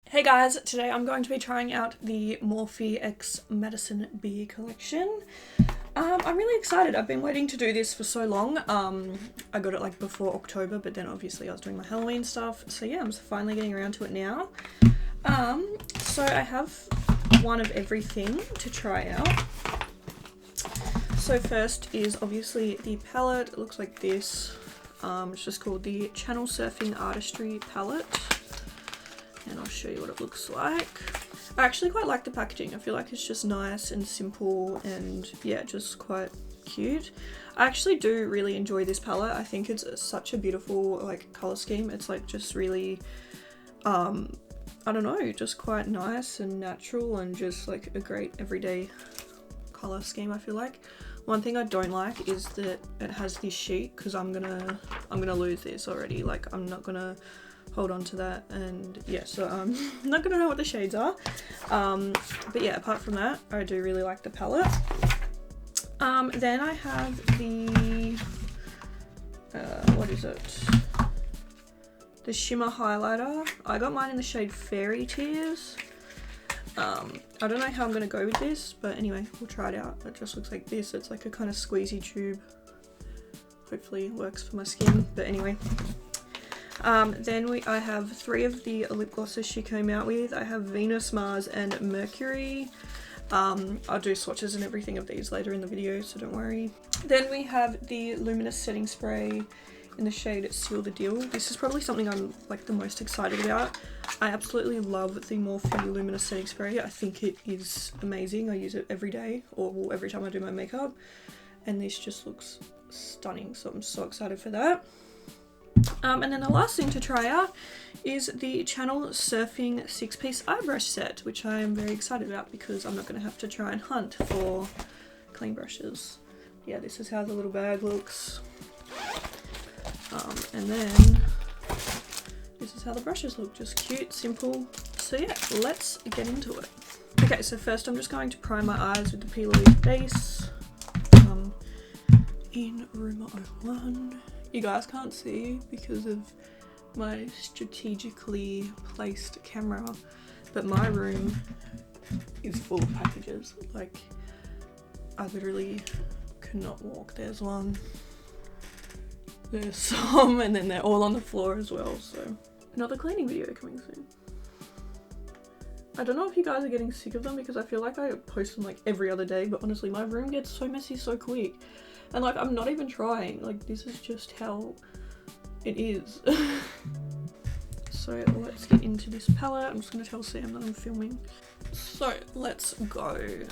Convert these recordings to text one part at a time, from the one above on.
Hey guys, today I'm going to be trying out the Morphe x Madison Beer collection. I'm really excited. I've been waiting to do this for so long. I got it like before October, but then obviously I was doing my Halloween stuff. So yeah, I'm finally getting around to it now. So I have one of everything to try out. So first is obviously the palette. It looks like this. It's just called the Channel Surfing Artistry palette. And I'll show you what it looks like. I actually quite like the packaging. I feel like it's just nice and simple and yeah, just quite cute. I actually do really enjoy this palette. I think it's such a beautiful like color scheme. It's like just really, I don't know, just quite nice and natural and just like a great everyday color scheme, I feel like. One thing I don't like is that it has this sheet because I'm gonna lose this already. Like I'm not gonna hold on to that, and yeah, so I'm not gonna know what the shades are, but yeah, apart from that, I do really like the palette. Then I have the what is it, the shimmer highlighter. I got mine in the shade Fairy Tears. I don't know how I'm gonna go with this, but anyway, we'll try it out. It just looks like this. It's like a kind of squeezy tube. Hopefully it works for my skin, but anyway. Then I have 3 of the lip glosses she came out with. I have Venus, Mars, and Mercury. I'll do swatches and everything of these later in the video, so don't worry. Then we have the Luminous Setting Spray in the shade Seal the Deal. This is probably something I'm like the most excited about. I absolutely love the Morphe Luminous Setting Spray. I think it is amazing. I use it every day, or well, every time I do my makeup, and this just looks stunning, so I'm so excited for that. And then the last thing to try out is the Channel Surfing 6-piece eye brush set, which I am very excited about because I'm not going to have to try and hunt for clean brushes. Yeah, this is how the little bag looks. And then this is how the brushes look, just cute, simple. So yeah, let's get into it. Okay, so first I'm just going to prime my eyes with the P. Louise base in room 01. You guys can't see because of my strategically placed camera, but my room is full of packages. Like, I literally could not walk. There's one, there's some, and then they're all on the floor as well, so. Another cleaning video coming soon. I don't know if you guys are getting sick of them because I feel like I post them like every other day, but honestly my room gets so messy so quick. And like, I'm not even trying, like this is just how it is. So let's get into this palette. I'm just gonna tell Sam that I'm filming. So let's go. Is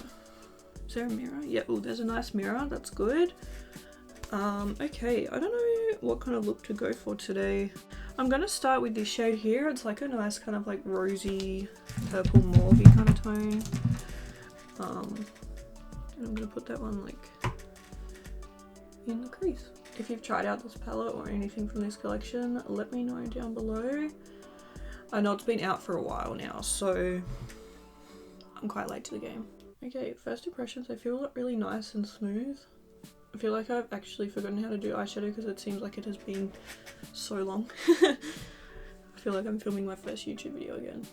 there a mirror? Yeah, oh, there's a nice mirror, that's good. Okay, I don't know what kind of look to go for today. I'm gonna start with this shade here. It's like a nice kind of like rosy, purple mauve kind of tone. And I'm gonna put that one like in the crease. If you've tried out this palette or anything from this collection, let me know down below. I know it's been out for a while now, so I'm quite late to the game. Okay, first impressions, I feel really nice and smooth. I feel like I've actually forgotten how to do eyeshadow because it seems like it has been so long. I feel like I'm filming my first YouTube video again.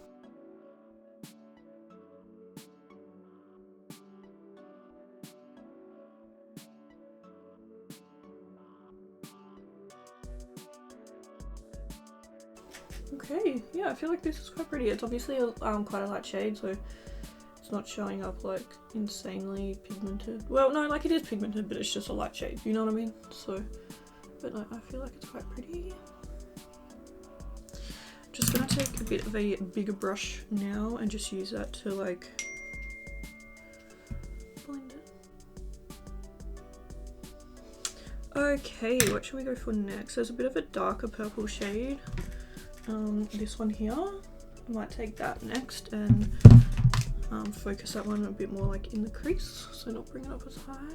Okay, yeah, I feel like this is quite pretty. It's obviously quite a light shade, so it's not showing up like insanely pigmented. Well, no, like it is pigmented, but it's just a light shade, you know what I mean? So, but no, I feel like it's quite pretty. Just gonna take a bit of a bigger brush now and just use that to like blend it. Okay, what should we go for next? There's a bit of a darker purple shade. This one here, I might take that next and focus that one a bit more like in the crease, so not bring it up as high.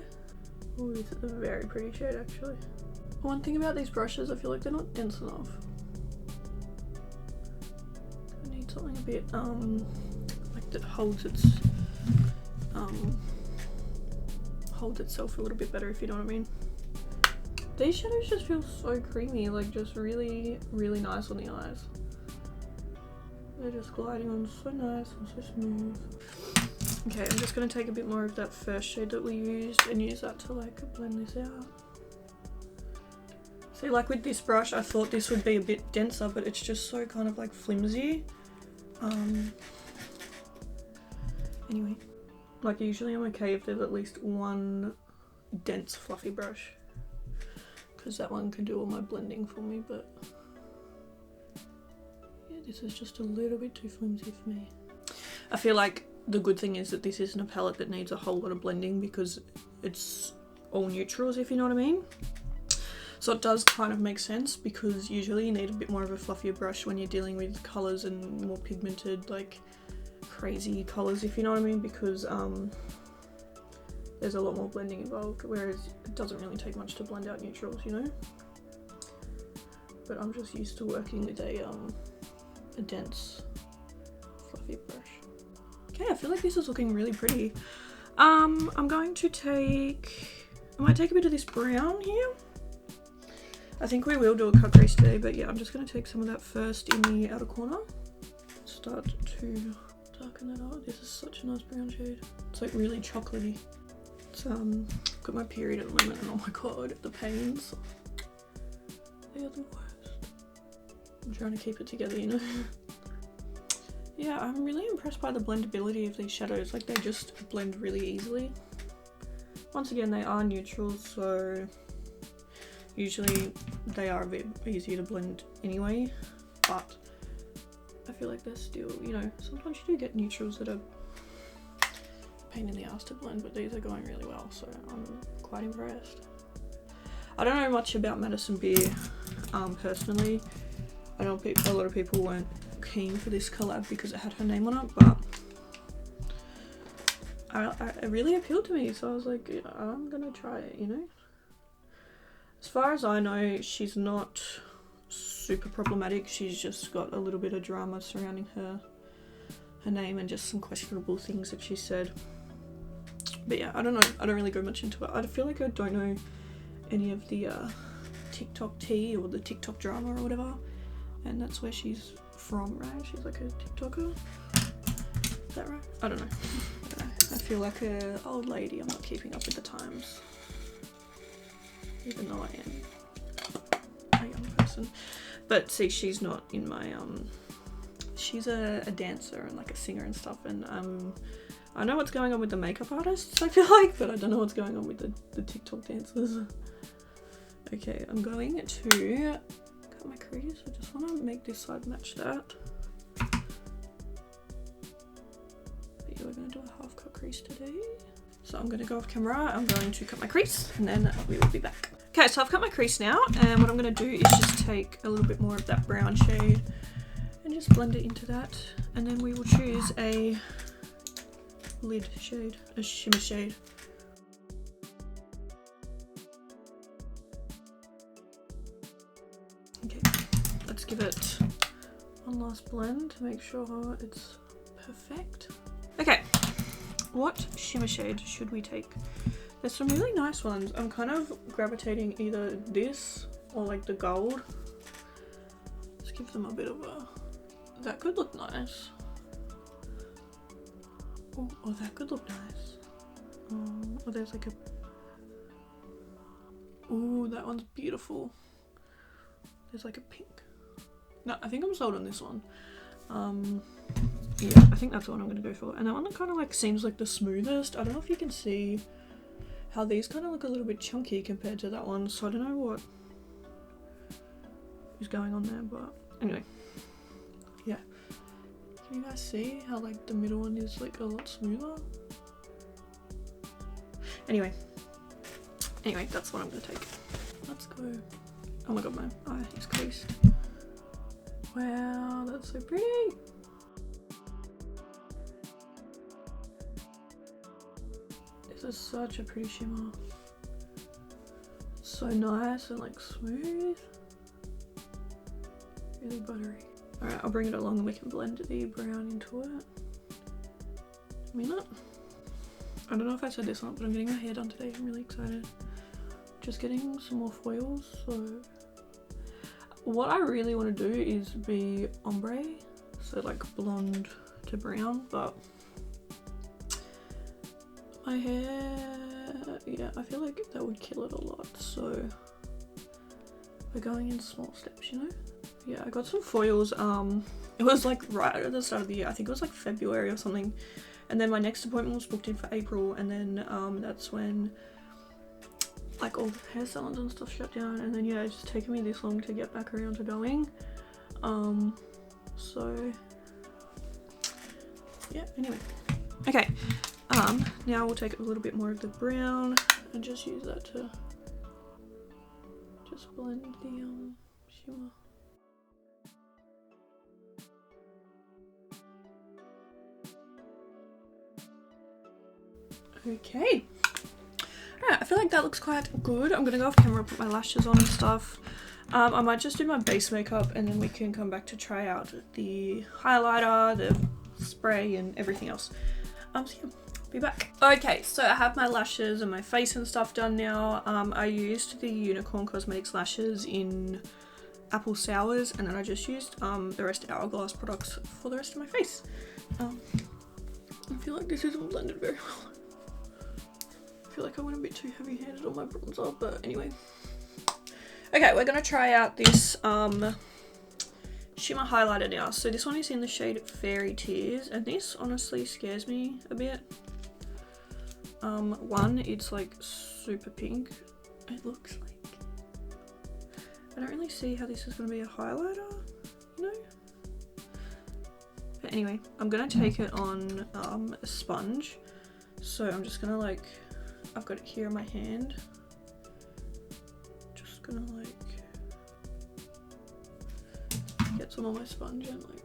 Oh, this is a very pretty shade actually. One thing about these brushes, I feel like they're not dense enough. I need something a bit like that holds itself a little bit better, if you know what I mean. These shadows just feel so creamy, like just really, really nice on the eyes. They're just gliding on so nice and so smooth. Okay, I'm just going to take a bit more of that first shade that we used and use that to like blend this out. See, like with this brush, I thought this would be a bit denser, but it's just so kind of like flimsy. Anyway, like usually I'm okay if there's at least one dense fluffy brush, because that one can do all my blending for me, but yeah, this is just a little bit too flimsy for me. I feel like the good thing is that this isn't a palette that needs a whole lot of blending because it's all neutrals, if you know what I mean. So it does kind of make sense, because usually you need a bit more of a fluffier brush when you're dealing with colours and more pigmented, like crazy colours, if you know what I mean, because there's a lot more blending involved, whereas it doesn't really take much to blend out neutrals, you know. But I'm just used to working with a dense fluffy brush. Okay, I feel like this is looking really pretty. I'm going to I might take a bit of this brown here. I think we will do a cut crease today, but yeah, I'm just going to take some of that first in the outer corner. Start to darken that out. This is such a nice brown shade. It's like really chocolatey. It's got my period at the moment, and oh my god, the pains. They are the worst. I'm trying to keep it together, you know. Yeah, I'm really impressed by the blendability of these shadows. Like, they just blend really easily. Once again, they are neutrals, so usually they are a bit easier to blend anyway, but I feel like they're still, you know, sometimes you do get neutrals that are a pain in the ass to blend, but these are going really well, so I'm quite impressed. I don't know much about Madison Beer personally. I know a lot of people weren't keen for this collab because it had her name on it, but it really appealed to me, so I was like, yeah, I'm gonna try it, you know. As far as I know, she's not super problematic. She's just got a little bit of drama surrounding her name and just some questionable things that she said. But yeah, I don't know. I don't really go much into it. I feel like I don't know any of the TikTok tea or the TikTok drama or whatever. And that's where she's from, right? She's like a TikToker. Is that right? I don't know. I feel like an old lady. I'm not keeping up with the times. Even though I am a young person. But see, she's not in my she's a dancer and like a singer and stuff, and I know what's going on with the makeup artists, I feel like, but I don't know what's going on with the TikTok dancers. Okay, I'm going to cut my crease. I just want to make this side match that. But yeah, we're going to do a half cut crease today. So I'm going to go off camera, I'm going to cut my crease, and then we will be back. Okay, so I've cut my crease now, and what I'm going to do is just take a little bit more of that brown shade and just blend it into that, and then we will choose a lid shade, a shimmer shade. Okay, let's give it one last blend to make sure it's perfect. Okay. What shimmer shade should we take? There's some really nice ones. I'm kind of gravitating either this or like the gold. Let's give them a bit of a... That could look nice. Oh, that could look nice. Oh, there's like a... Oh, that one's beautiful. There's like a pink. No, I think I'm sold on this one. Yeah, I think that's the one I'm going to go for. And that one kind of like seems like the smoothest. I don't know if you can see how these kind of look a little bit chunky compared to that one. So I don't know what is going on there, but anyway. Yeah. Can you guys see how like the middle one is like a lot smoother? Anyway, that's what I'm going to take. Let's go. Oh my god, my eye is creased. Wow, that's so pretty. This is such a pretty shimmer. So nice and like smooth. Really buttery. Alright, I'll bring it along and we can blend the brown into it. A minute. I don't know if I said this or not, but I'm getting my hair done today. I'm really excited. Just getting some more foils. So what I really want to do is be ombre So like blonde to brown, but my hair, yeah, I feel like that would kill it a lot. So we're going in small steps, you know? Yeah, I got some foils. It was like right at the start of the year. I think it was like February or something. And then my next appointment was booked in for April, and then that's when like all the hair salons and stuff shut down, and then yeah, it's just taken me this long to get back around to going. So yeah, anyway. Okay, now we'll take a little bit more of the brown and just use that to just blend the shimmer. Okay. Alright, I feel like that looks quite good. I'm gonna go off camera, put my lashes on and stuff. I might just do my base makeup and then we can come back to try out the highlighter, the spray and everything else. So yeah, be back. Okay, so I have my lashes and my face and stuff done now. I used the Unicorn Cosmetics lashes in Apple Sours, and then I just used the rest of Hourglass products for the rest of my face. I feel like this isn't blended very well. I feel like I went a bit too heavy-handed on my bronzer, but anyway. Okay, we're gonna try out this shimmer highlighter now. So this one is in the shade Fairy Tears, and this honestly scares me a bit. One, it's like super pink. It looks like, I don't really see how this is gonna be a highlighter, you know? But anyway, I'm gonna take it on a sponge. So I'm just gonna like, I've got it here in my hand. Just gonna like get some on my sponge and like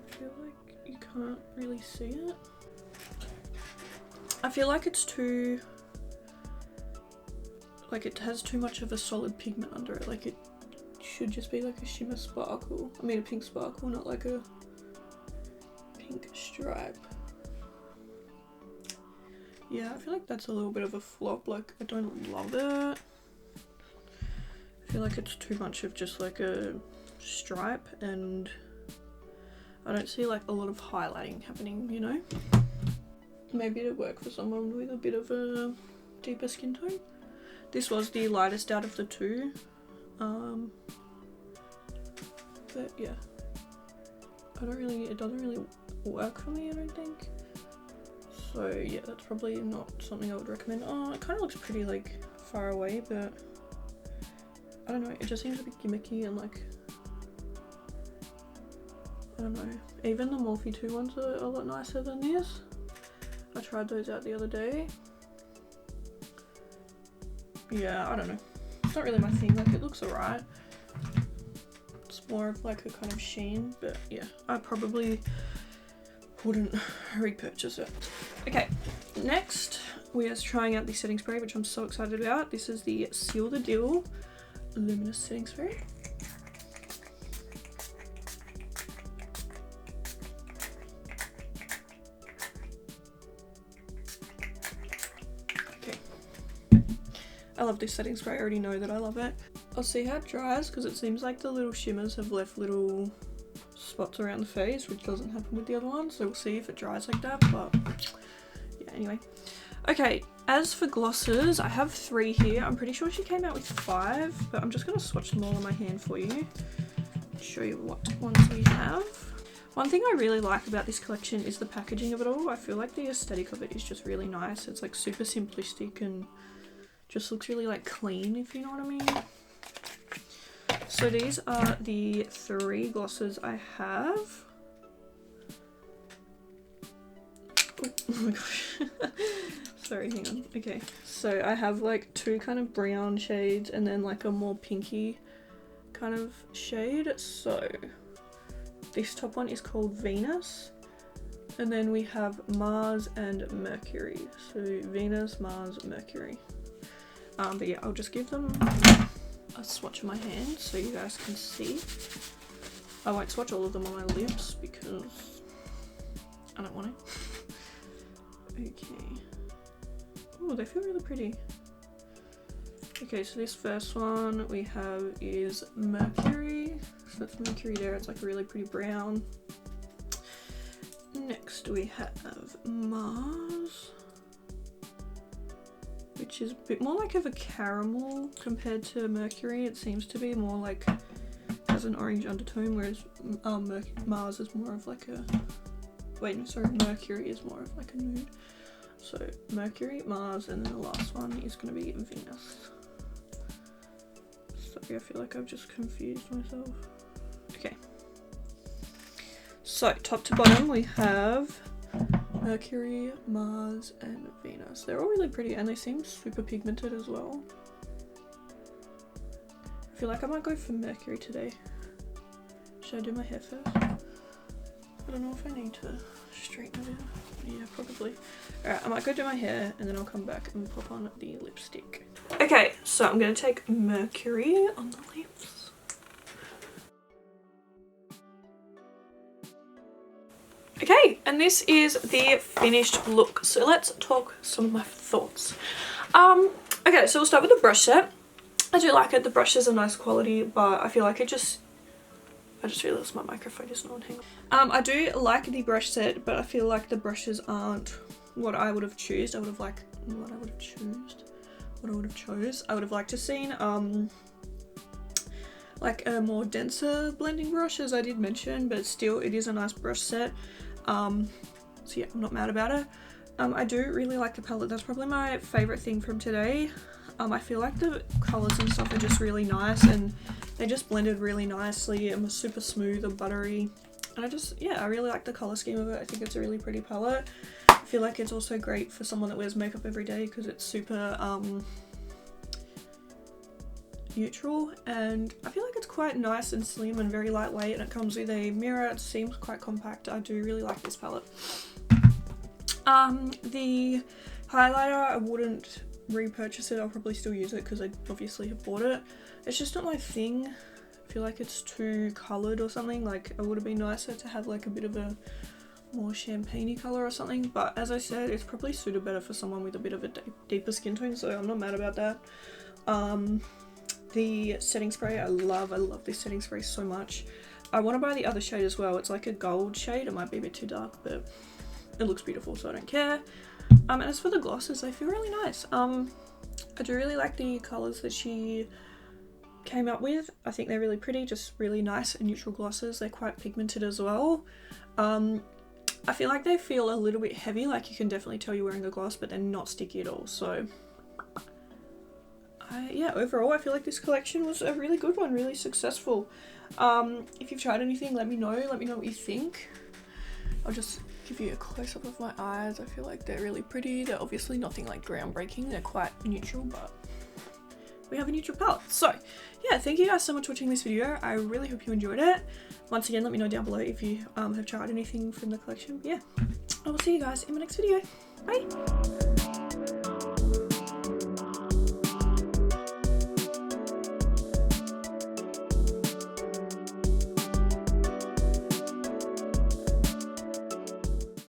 I feel like you can't really see it. I feel like it's too, like it has too much of a solid pigment under it. Like it should just be like a shimmer sparkle. I mean a pink sparkle, not like a pink stripe. Yeah, I feel like that's a little bit of a flop. Like I don't love it. I feel like it's too much of just like a stripe, and I don't see like a lot of highlighting happening, you know? Maybe it'd work for someone with a bit of a deeper skin tone. This was the lightest out of the two. But yeah, it doesn't really work for me, I don't think. So yeah, that's probably not something I would recommend. Oh, it kind of looks pretty like far away, but I don't know, it just seems a bit gimmicky and like, I don't know. Even the Morphe 2 ones are a lot nicer than this. I tried those out the other day. Yeah, I don't know. It's not really my thing, like it looks alright. It's more of like a kind of sheen, but yeah, I probably wouldn't repurchase it. Okay, next we are trying out the setting spray, which I'm so excited about. This is the Seal the Deal Luminous Setting Spray. I love this setting spray, I already know that I love it. I'll see how it dries, because it seems like the little shimmers have left little spots around the face, which doesn't happen with the other ones, so we'll see if it dries like that, but yeah, anyway. Okay, as for glosses, I have 3 here. I'm pretty sure she came out with 5, but I'm just going to swatch them all on my hand for you, show you what ones we have. One thing I really like about this collection is the packaging of it all. I feel like the aesthetic of it is just really nice. It's like super simplistic and just looks really like clean, if you know what I mean. So these are the 3 glosses I have. Oh my gosh. Sorry, hang on. Okay, so I have like 2 kind of brown shades and then like a more pinky kind of shade. So this top one is called Venus, and then we have Mars and Mercury. So Venus, Mars, Mercury. But yeah, I'll just give them a swatch of my hand so you guys can see. I won't swatch all of them on my lips because I don't want to. Okay. Oh, they feel really pretty. Okay, so this first one we have is Mercury. So that's Mercury there, it's like really pretty brown. Next we have Mars, which is a bit more like of a caramel compared to Mercury. It seems to be more like, has an orange undertone, whereas Mars is more of like a, wait, no, sorry, Mercury is more of like a nude. So Mercury, Mars, and then the last one is going to be Venus. Sorry, I feel like I've just confused myself. Okay. So top to bottom we have Mercury, Mars, and Venus. They're all really pretty and they seem super pigmented as well. I feel like I might go for Mercury today. Should I do my hair first? I don't know if I need to straighten it out. Yeah, probably. Alright, I might go do my hair and then I'll come back and pop on the lipstick. Okay, so I'm going to take Mercury on the lips. Okay, and this is the finished look. So let's talk some of my thoughts. Okay, so we'll start with the brush set. I do like it. The brushes are nice quality, but I feel like I just realised my microphone is not on. Hang on. I do like the brush set, but I feel like the brushes aren't what I would have chose. I would have liked to seen like a more denser blending brush, as I did mention, but still it is a nice brush set. So yeah, I'm not mad about it. I do really like the palette. That's probably my favorite thing from today. I feel like the colors and stuff are just really nice and they just blended really nicely and was super smooth and buttery. And I really like the color scheme of it. I think it's a really pretty palette. I feel like it's also great for someone that wears makeup every day because it's super neutral, and I feel like it's quite nice and slim and very lightweight, and it comes with a mirror. It seems quite compact. I do really like this palette. The highlighter, I wouldn't repurchase it. I'll probably still use it because I obviously have bought it. It's just not my thing. I feel like it's too coloured or something. Like, it would have been nicer to have like a bit of a more champagne-y colour or something, but as I said, it's probably suited better for someone with a bit of a deeper skin tone, so I'm not mad about that. The setting spray, I love this setting spray so much. I want to buy the other shade as well. It's like a gold shade. It might be a bit too dark, but it looks beautiful, so I don't care. And as for the glosses, they feel really nice. I do really like the colours that she came up with. I think they're really pretty, just really nice and neutral glosses. They're quite pigmented as well. I feel like they feel a little bit heavy, like you can definitely tell you're wearing a gloss, but they're not sticky at all. So yeah, overall I feel like this collection was a really good one, really successful. If you've tried anything, let me know what you think. I'll just give you a close-up of my eyes. I feel like they're really pretty. They're obviously nothing like groundbreaking, they're quite neutral, but we have a neutral palette. So yeah, thank you guys so much for watching this video. I really hope you enjoyed it. Once again, let me know down below if you have tried anything from the collection. Yeah, I will see you guys in my next video. Bye!